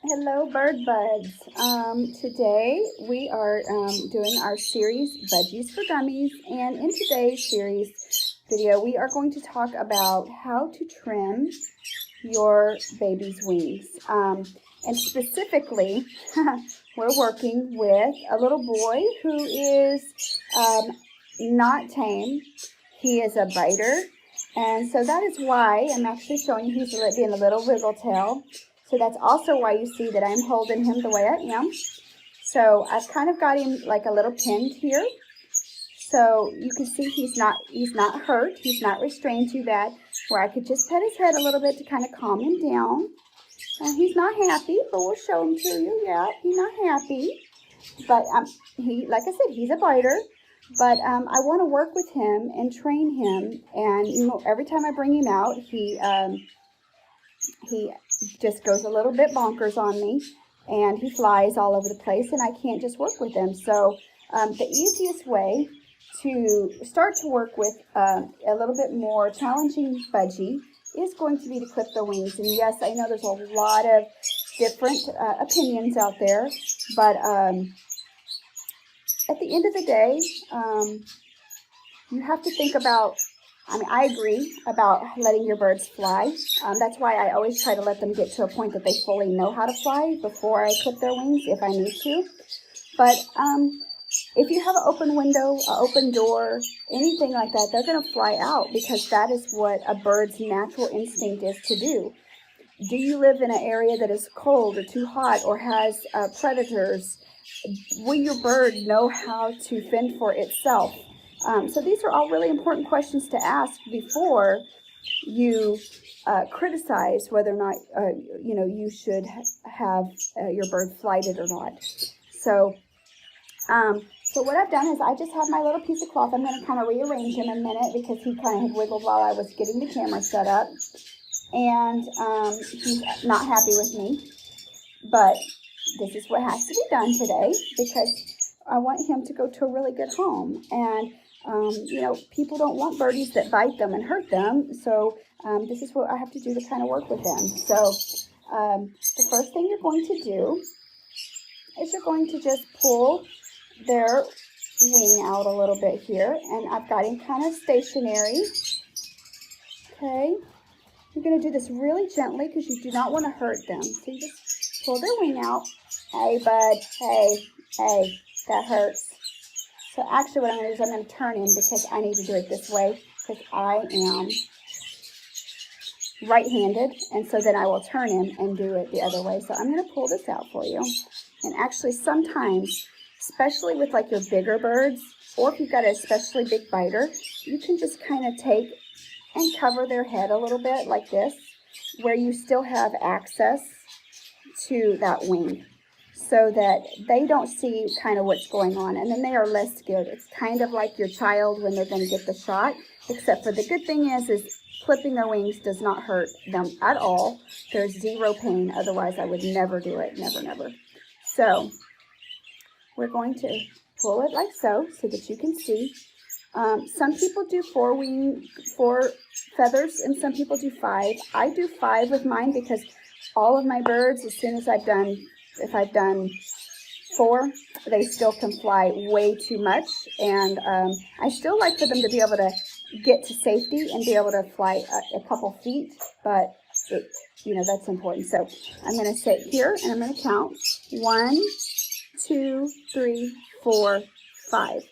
Hello, bird buds. Today we are doing our series Budgies for Dummies, and in today's series video we are going to talk about how to trim your baby's wings. And specifically, we're working with a little boy who is not tame. He is a biter, and so that is why I'm actually showing you he's being a little wiggle tail. So that's also why you see that I'm holding him the way I am. So I've kind of got him like a little pinned here. So you can see he's not hurt. He's not restrained too bad, where I could just pet his head a little bit to kind of calm him down. And he's not happy, but we'll show him to you. Yeah, he's not happy. But he, like I said, he's a biter. But I want to work with him and train him. And you know, every time I bring him out, he just goes a little bit bonkers on me, and he flies all over the place, and I can't just work with him. So the easiest way to start to work with a little bit more challenging budgie is going to be to clip the wings. And yes, I know there's a lot of different opinions out there, but at the end of the day, you have to think about, I agree about letting your birds fly. That's why I always try to let them get to a point that they fully know how to fly before I clip their wings if I need to. But if you have an open window, an open door, anything like that, they're going to fly out because that is what a bird's natural instinct is to do. Do you live in an area that is cold or too hot or has predators? Will your bird know how to fend for itself? So these are all really important questions to ask before you criticize whether or not you should have your bird flighted or not. So so what I've done is I just have my little piece of cloth. I'm going to kind of rearrange him in a minute because he kind of had wiggled while I was getting the camera set up, and he's not happy with me. But this is what has to be done today because I want him to go to a really good home. And people don't want birdies that bite them and hurt them. So this is what I have to do to kind of work with them. So the first thing you're going to do is you're going to just pull their wing out a little bit here. And I've got him kind of stationary. Okay. You're going to do this really gently because you do not want to hurt them. So you just pull their wing out. Hey, bud. Hey, that hurts. So actually what I'm going to do is I'm going to turn him because I need to do it this way because I am right-handed, and so then I will turn him and do it the other way. So I'm going to pull this out for you. And actually sometimes, especially with like your bigger birds, or if you've got an especially big biter, you can just kind of take and cover their head a little bit like this, where you still have access to that wing, so that they don't see kind of what's going on, and then they are less scared. It's kind of like your child when they're going to get the shot, except for the good thing is clipping their wings does not hurt them at all. There's zero pain. Otherwise, I would never do it. Never. So we're going to pull it like so that you can see. Some people do four feathers, and some people do 5. I do 5 with mine because all of my birds, as soon as if I've done 4, they still can fly way too much, and I still like for them to be able to get to safety and be able to fly a couple feet, but that's important. So I'm going to sit here and I'm going to count 1, 2, 3, 4, 5.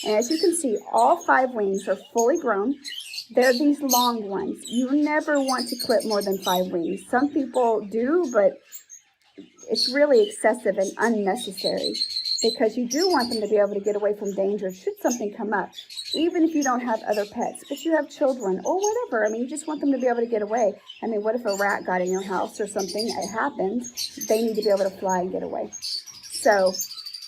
And as you can see, all 5 wings are fully grown. They're these long ones. You never want to clip more than 5 wings. Some people do, but it's really excessive and unnecessary because you do want them to be able to get away from danger should something come up, even if you don't have other pets, but you have children or whatever. You just want them to be able to get away. What if a rat got in your house or something? It happens. They need to be able to fly and get away. So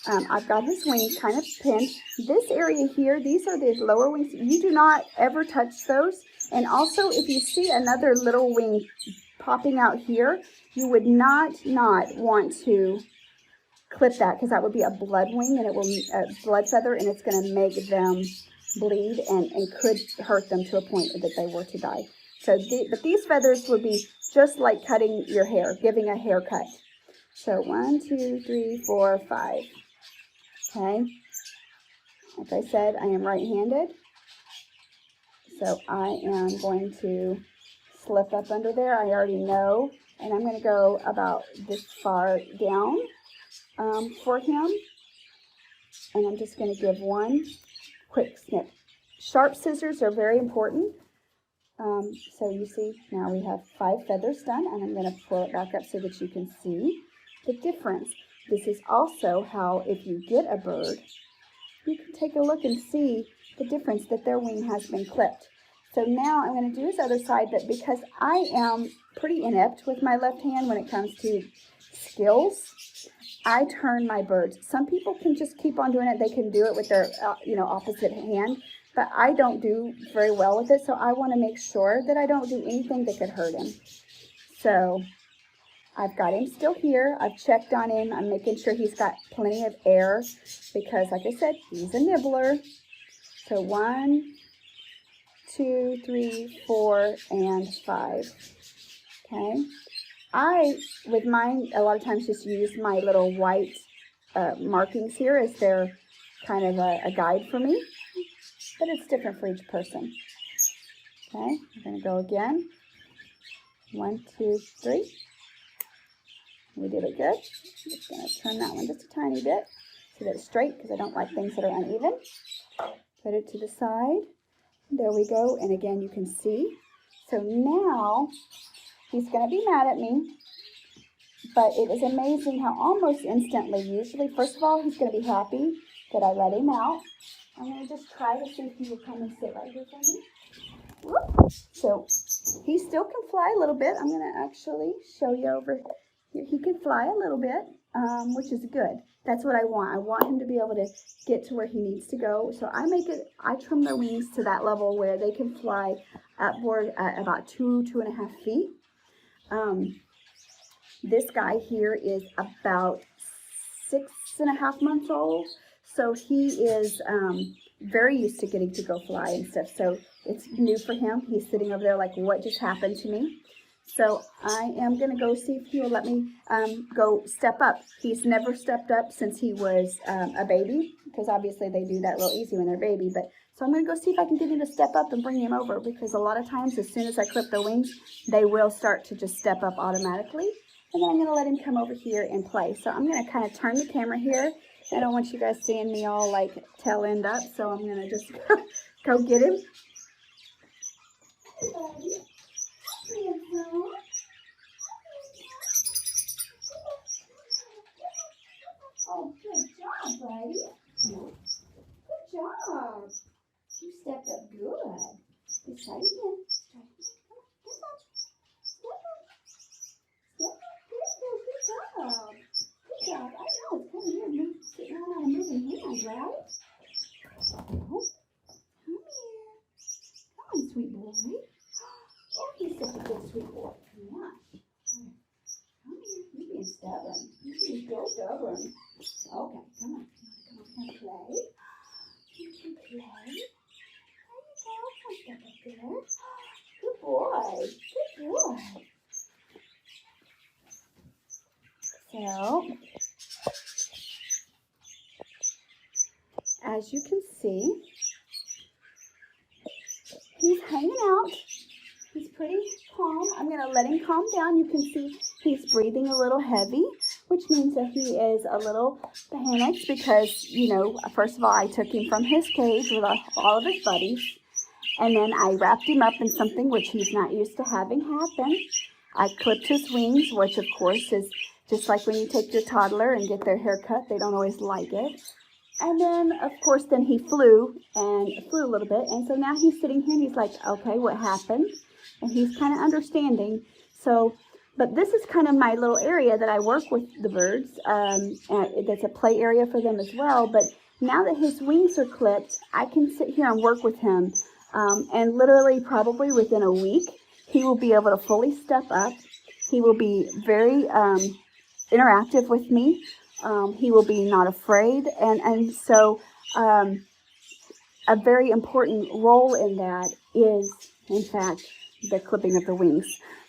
I've got his wings kind of pinned. This area here, these are the lower wings. You do not ever touch those. And also, if you see another little wing popping out here, you would not want to clip that because that would be a blood wing, and it will blood feather, and it's going to make them bleed and could hurt them to a point that they were to die. So but these feathers would be just like cutting your hair, giving a haircut. So 1, 2, 3, 4, 5. Okay. Like I said, I am right-handed. So I am going to slip up under there. I already know. And I'm going to go about this far down for him. And I'm just going to give one quick snip. Sharp scissors are very important. So you see, now we have 5 feathers done, and I'm going to pull it back up so that you can see the difference. This is also how, if you get a bird, you can take a look and see the difference that their wing has been clipped. So now I'm going to do his other side, but because I am pretty inept with my left hand when it comes to skills, I turn my birds. Some people can just keep on doing it. They can do it with their, opposite hand, but I don't do very well with it. So I want to make sure that I don't do anything that could hurt him. So I've got him still here. I've checked on him. I'm making sure he's got plenty of air because, like I said, he's a nibbler. So 1, 2, 3, 4, and 5. Okay. I, with mine, a lot of times just use my little white markings here as their kind of a guide for me. But it's different for each person. Okay, we're going to go again. 1, 2, 3. We did it good. I'm just going to turn that one just a tiny bit so that it's straight because I don't like things that are uneven. Put it to the side. There we go. And again, you can see. So now he's going to be mad at me. But it is amazing how almost instantly, usually, first of all, he's going to be happy that I let him out. I'm going to just try to see if he will come and sit right here for me. Whoop. So he still can fly a little bit. I'm going to actually show you over here. He can fly a little bit, which is good. That's what I want. I want him to be able to get to where he needs to go. So I trim their wings to that level where they can fly upward at about 2.5 feet. This guy here is about 6.5 months old. So he is very used to getting to go fly and stuff. So it's new for him. He's sitting over there like, what just happened to me? So I am going to go see if he will let me go step up. He's never stepped up since he was a baby, because obviously they do that real easy when they're baby. But so I'm going to go see if I can get him to step up and bring him over, because a lot of times as soon as I clip their wings, they will start to just step up automatically. And then I'm going to let him come over here and play. So I'm going to kind of turn the camera here. I don't want you guys seeing me all like tail end up, so I'm going to just go get him. Hey, buddy. Oh, good job, buddy. Good job. You stepped up good. Let's try it again. Step up. Good job. Good job. I know it's kind of weird sitting around on a moving hand, right? Oh, come here. Come on, sweet boy. Oh, he's such a good sweet boy. Come on. Come here. You're being stubborn. You're being so stubborn. Okay, come on. Come on, play. You can play. There you go. Come step up there. Good boy. Good boy. So, as you can see, he's hanging out. He's pretty calm. I'm going to let him calm down. You can see he's breathing a little heavy, which means that he is a little panicked because, first of all, I took him from his cage with all of his buddies, and then I wrapped him up in something which he's not used to having happen. I clipped his wings, which, of course, is just like when you take your toddler and get their hair cut. They don't always like it. And then, of course, then he flew a little bit. And so now he's sitting here and he's like, okay, what happened? And he's kind of understanding. So, but this is kind of my little area that I work with the birds. That's a play area for them as well. But now that his wings are clipped, I can sit here and work with him. And literally probably within a week, he will be able to fully step up. He will be very interactive with me. He will be not afraid. And so a very important role in that is, in fact, the clipping of the wings.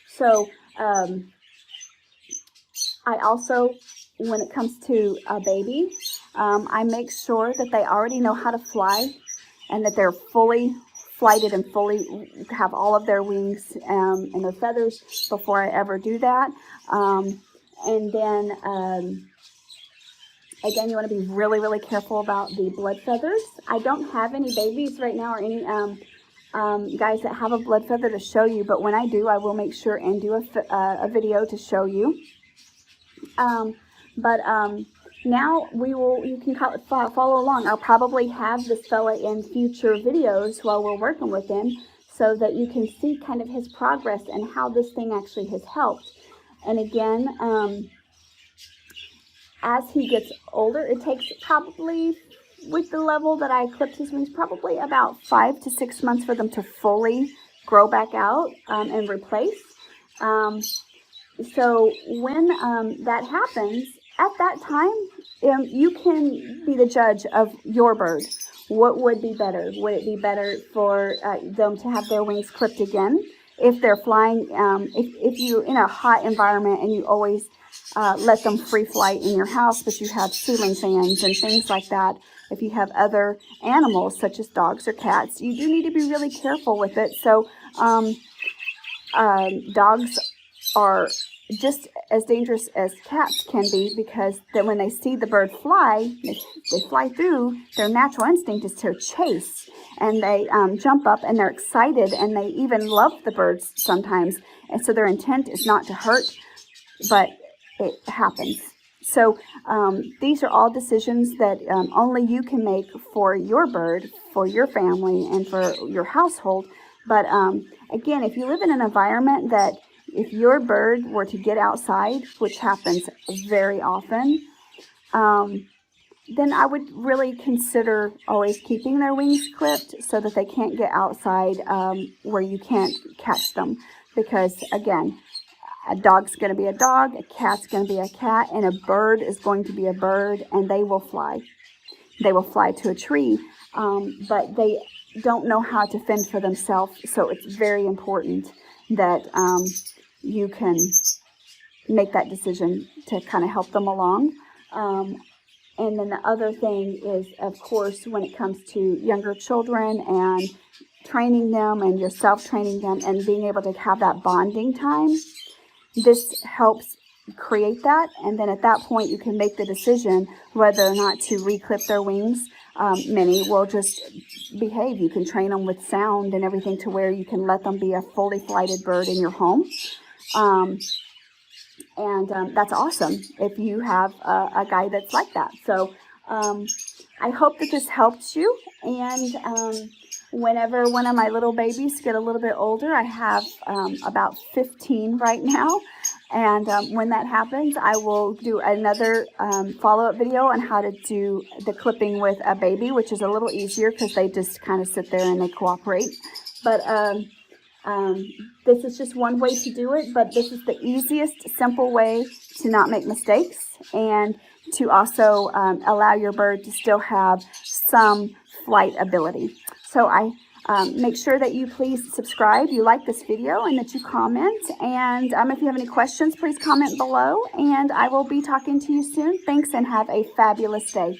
So I also, when it comes to a baby, I make sure that they already know how to fly and that they're fully flighted and fully have all of their wings and their feathers before I ever do that. And then, again, you want to be really, really careful about the blood feathers. I don't have any babies right now or any guys that have a blood feather to show you, but when I do, I will make sure and do a video to show you. Now you can follow along. I'll probably have this fella in future videos while we're working with him so that you can see kind of his progress and how this thing actually has helped. And again, as he gets older, it takes probably, with the level that I clipped his wings, probably about 5 to 6 months for them to fully grow back out and replace. So when that happens, at that time, you can be the judge of your bird. What would be better? Would it be better for them to have their wings clipped again? If they're flying, if you're in a hot environment and you always let them free flight in your house, but you have ceiling fans and things like that, if you have other animals such as dogs or cats, you do need to be really careful with it. So dogs are just as dangerous as cats can be, because then when they see the bird fly, they fly through, their natural instinct is to chase, and they jump up and they're excited, and they even love the birds sometimes, and so their intent is not to hurt, but it happens. So these are all decisions that only you can make for your bird, for your family, and for your household. But again, if you live in an environment that if your bird were to get outside, which happens very often, then I would really consider always keeping their wings clipped so that they can't get outside where you can't catch them. Because again, a dog's going to be a dog, a cat's going to be a cat, and a bird is going to be a bird, and they will fly. They will fly to a tree, but they don't know how to fend for themselves, so it's very important that you can make that decision to kind of help them along. And then the other thing is, of course, when it comes to younger children and training them and yourself training them and being able to have that bonding time, this helps create that. And then at that point, you can make the decision whether or not to reclip their wings. Many will just behave. You can train them with sound and everything to where you can let them be a fully flighted bird in your home. That's awesome if you have a guy that's like that. So I hope that this helped you. And whenever one of my little babies get a little bit older, I have about 15 right now. And when that happens, I will do another follow-up video on how to do the clipping with a baby, which is a little easier because they just kind of sit there and they cooperate. But this is just one way to do it, but this is the easiest, simple way to not make mistakes and to also allow your bird to still have some flight ability. So I make sure that you please subscribe, you like this video, and that you comment. And if you have any questions, please comment below, and I will be talking to you soon. Thanks, and have a fabulous day.